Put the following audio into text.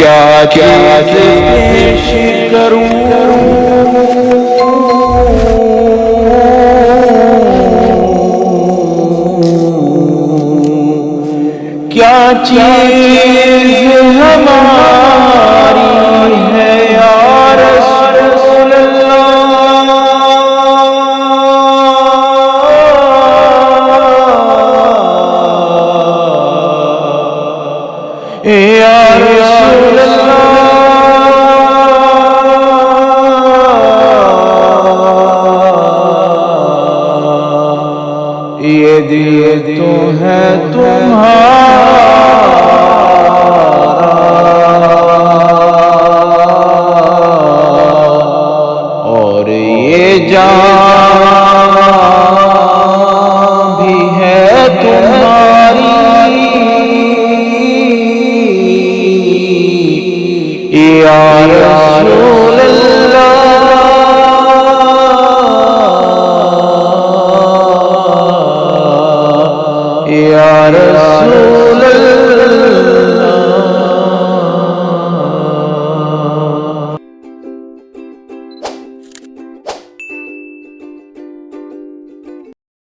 کیا چیز پیش کروں کیا چیز ہماری ہے یا رسول اللہ یا رسول اللہ یہ دل تو ہے تمہارا اور یہ جان بھی ہے تمہاری یا رسول اللہ یا رسول اللہ